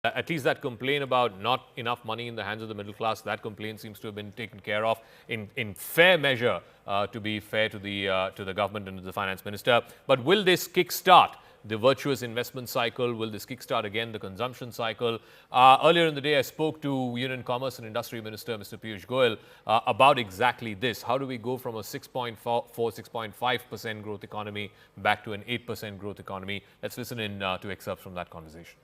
At least that complaint about not enough money in the hands of the middle class, that complaint seems to have been taken care of in fair measure, to be fair to the government and to the finance minister. But will this kickstart the virtuous investment cycle? Will this kickstart again the consumption cycle? Earlier in the day, I spoke to Union Commerce and Industry Minister Mr. Piyush Goyal about exactly this. How do we go from a 6.4, 6.5% growth economy back to an 8% growth economy? Let's listen in to excerpts from that conversation.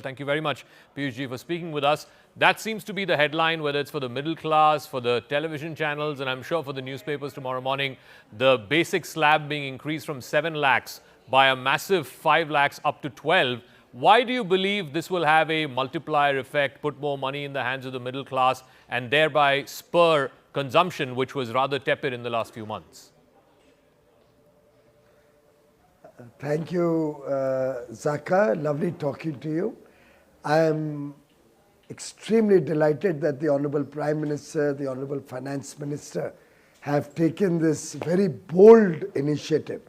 Thank you very much, Piyush ji, for speaking with us. That seems to be the headline, whether it's for the middle class, for the television channels, and I'm sure for the newspapers tomorrow morning. The basic slab being increased from 7 lakhs by a massive 5 lakhs up to 12. Why do you believe this will have a multiplier effect, put more money in the hands of the middle class, and thereby spur consumption, which was rather tepid in the last few months? Thank you, Zaka. Lovely talking to you. I am extremely delighted that the Honorable Prime Minister, the Honorable Finance Minister have taken this very bold initiative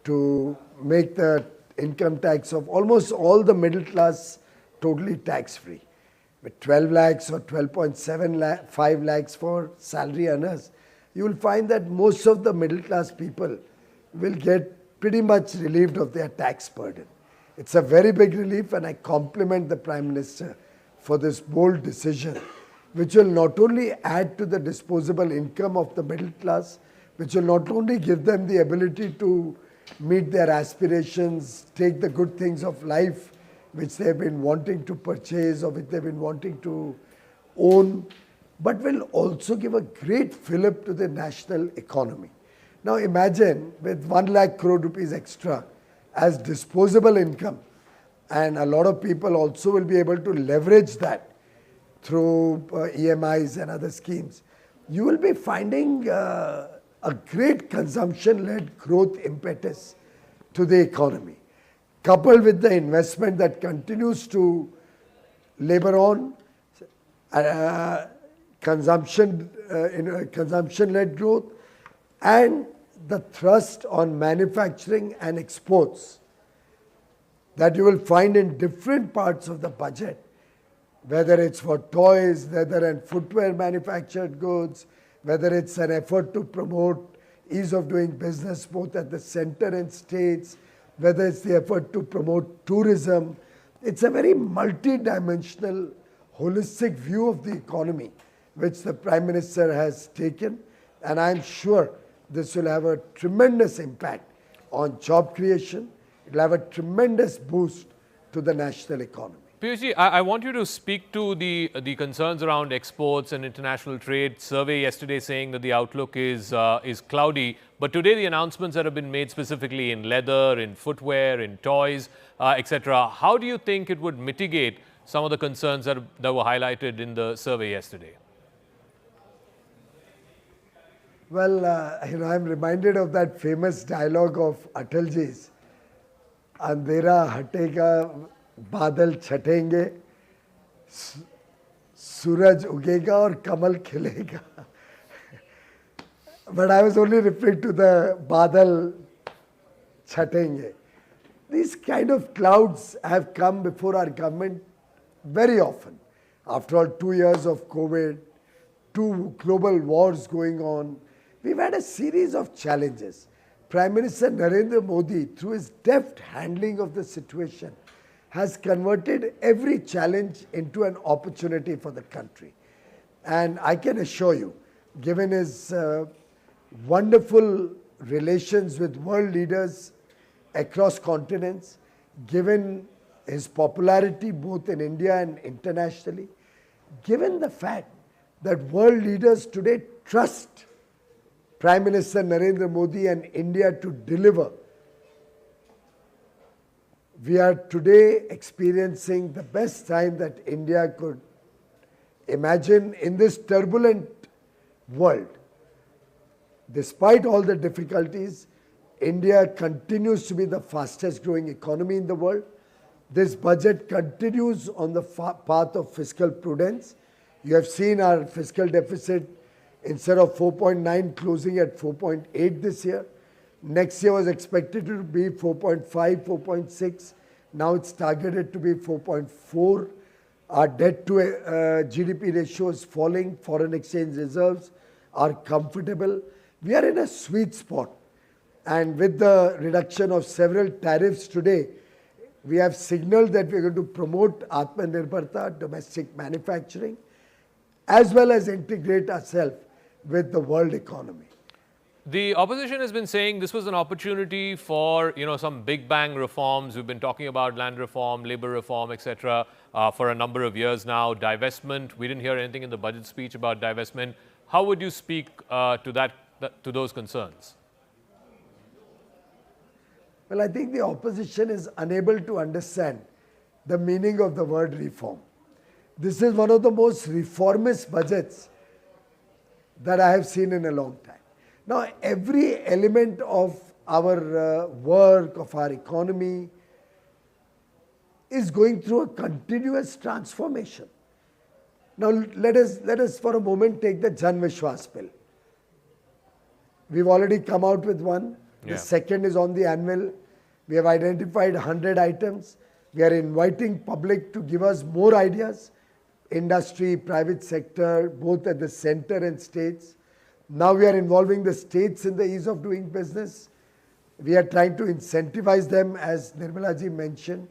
to make the income tax of almost all the middle class totally tax-free. With 12 lakhs or 12.75 lakhs for salary earners, you will find that most of the middle class people will get pretty much relieved of their tax burden. It's a very big relief, and I compliment the Prime Minister for this bold decision, which will not only add to the disposable income of the middle class, which will not only give them the ability to meet their aspirations, take the good things of life which they've been wanting to purchase or which they've been wanting to own, but will also give a great fillip to the national economy. Now imagine with 1 lakh crore rupees extra as disposable income, and a lot of people also will be able to leverage that through EMIs and other schemes. You will be finding a great consumption-led growth impetus to the economy, coupled with the investment that continues to labor on consumption-led growth, and the thrust on manufacturing and exports that you will find in different parts of the budget, whether it's for toys, leather and footwear manufactured goods, whether it's an effort to promote ease of doing business both at the center and states, whether it's the effort to promote tourism. It's a very multi-dimensional, holistic view of the economy which the Prime Minister has taken, and I'm sure this will have a tremendous impact on job creation. It will have a tremendous boost to the national economy. Piyush, I want you to speak to the concerns around exports and international trade. Survey yesterday saying that the outlook is cloudy, but today the announcements that have been made specifically in leather, in footwear, in toys, etc. How do you think it would mitigate some of the concerns that were highlighted in the survey yesterday? Well, I'm reminded of that famous dialogue of Atalji's, "Andhera hatega, badal chhatenge, suraj ugega aur kamal khilega." But I was only referring to the badal chhatenge. These kind of clouds have come before our government very often. After all, 2 years of COVID, 2 global wars going on, we've had a series of challenges. Prime Minister Narendra Modi, through his deft handling of the situation, has converted every challenge into an opportunity for the country. And I can assure you, given his wonderful relations with world leaders across continents, given his popularity both in India and internationally, given the fact that world leaders today trust Prime Minister Narendra Modi and India to deliver, we are today experiencing the best time that India could imagine in this turbulent world. Despite all the difficulties, India continues to be the fastest growing economy in the world. This budget continues on the path of fiscal prudence. You have seen our fiscal deficit, instead of 4.9 closing at 4.8 this year. Next year was expected to be 4.5, 4.6. Now it's targeted to be 4.4. Our debt to GDP ratio is falling. Foreign exchange reserves are comfortable. We are in a sweet spot. And with the reduction of several tariffs today, we have signaled that we are going to promote Atmanirbharta, domestic manufacturing, as well as integrate ourselves with the world economy. The opposition has been saying this was an opportunity for, some big bang reforms. We've been talking about land reform, labor reform, etc. For a number of years now. Divestment, we didn't hear anything in the budget speech about divestment. How would you speak to those concerns? Well, I think the opposition is unable to understand the meaning of the word reform. This is one of the most reformist budgets that I have seen in a long time. Now, every element of our work, of our economy, is going through a continuous transformation. Now, let us for a moment take the Jan Vishwas bill. We've already come out with one. The second is on the anvil. We have identified 100 items. We are inviting public to give us more ideas. Industry, private sector, both at the center and states. Now we are involving the states in the ease of doing business. We are trying to incentivize them, as Nirmala ji mentioned.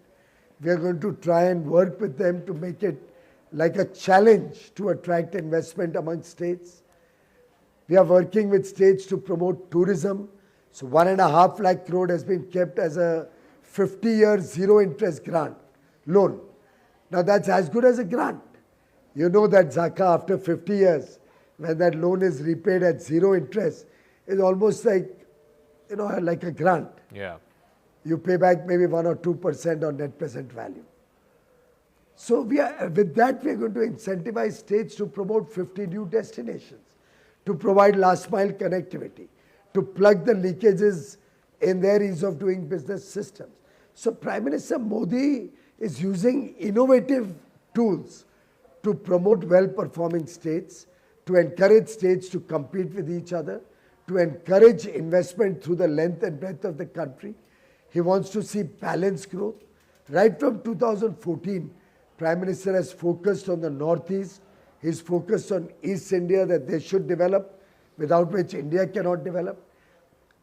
We are going to try and work with them to make it like a challenge to attract investment among states. We are working with states to promote tourism. So 1.5 lakh crore has been kept as a 50-year zero-interest grant loan. Now that's as good as a grant. You know that Zaka, after 50 years, when that loan is repaid at zero interest, is almost like, like a grant. Yeah. You pay back maybe 1 or 2% on net present value. So with that, we are going to incentivize states to promote 50 new destinations, to provide last mile connectivity, to plug the leakages in their ease of doing business systems. So Prime Minister Modi is using innovative tools to promote well-performing states, to encourage states to compete with each other, to encourage investment through the length and breadth of the country. He wants to see balanced growth. Right from 2014, Prime Minister has focused on the Northeast. He's focused on East India, that they should develop, without which India cannot develop.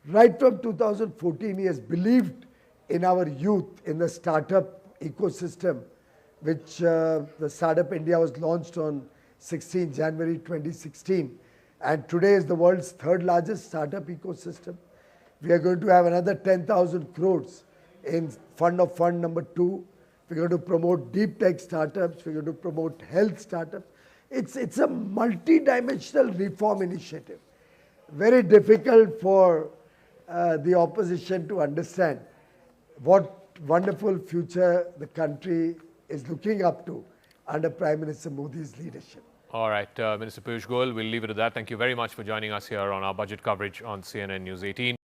Right from 2014, he has believed in our youth, in the startup ecosystem, which the Startup India was launched on 16 January 2016. And today is the world's third largest startup ecosystem. We are going to have another 10,000 crores in Fund of Fund number 2. We're going to promote deep tech startups. We're going to promote health startups. It's a multi-dimensional reform initiative. Very difficult for the opposition to understand what wonderful future the country is looking up to under Prime Minister Modi's leadership. All right, Minister Piyush Goyal, we'll leave it at that. Thank you very much for joining us here on our budget coverage on CNN News 18.